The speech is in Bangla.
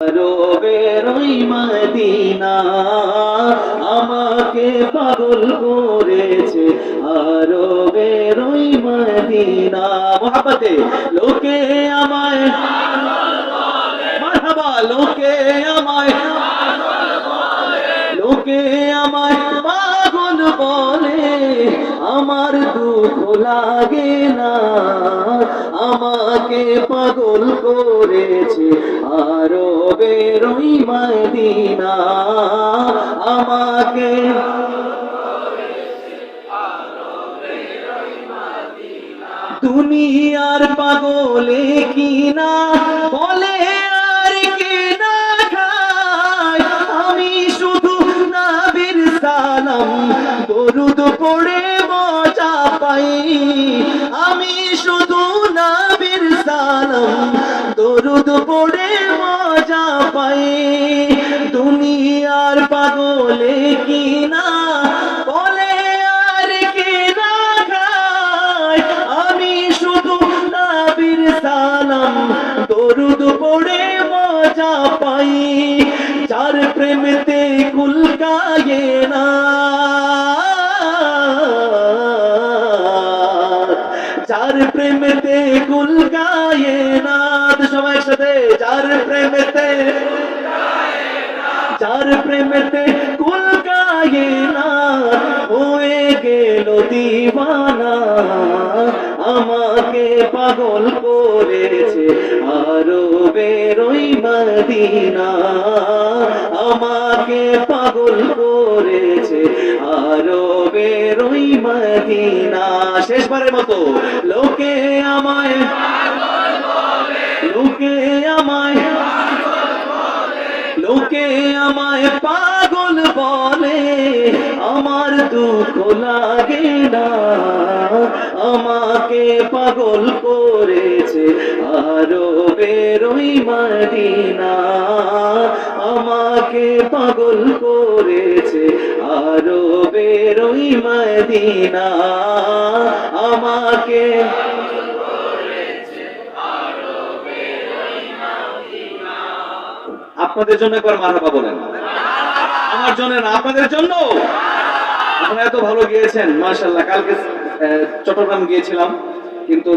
বেরোই মদিনা আমাকে পাগল করেছে, আরো বেরোই মদিনা। মোহাব্বতে লোকে আমায় মারহাবা, লোকে আমায় পাগল বলে, আমার দুঃখ লাগে না, আমাকে পাগল করেছে, আরো বেরোই মদিনা আমাকে। দুনিয়ার পাগলে কিনা বলে আর কিনা খায়, আমি শুধু নবীর সালাম দরুদ পড়ে মজা পাই, আমি শুধু নবীর সালাম দরুদ পড়ে মজা পাই। দুনিয়ার পাগলে কিনা বলে আর কিনা খায়, আমি শুধু নবীর সালাম দরুদ পড়ে মজা পাই। যার প্রেমেতে কুলকায়ে না, যার প্রেমেতে কুলকায়ে না, সবাই সাথে যার প্রেমেতে, যার প্রেমেতে কুলকায়ে না, হয়ে গেল দিওয়ানা, আমাকে পাগল করেছে, আরো বেরোই মদিনা আমাকে পাগল করেছে, আরো বেরোই মদিনা। শেষবারের মতো লোকে আমায়, লোকে আমায়, লোকে আমায় পাগল বলে, আমার দুঃখ লাগে না, আমাকে পাগল করেছে, আরো বেরোই মদিনা আমাকে পাগল করেছে, আরো বেরোই মদিনা আমাকে। আপনাদের জন্য একবার মারহাবা বলেন, আমার জন্য না, আপনাদের জন্য। আপনারা এত ভালো গিয়েছেন মাশাআল্লাহ। কালকে চট্টগ্রাম গিয়েছিলাম, কিন্তু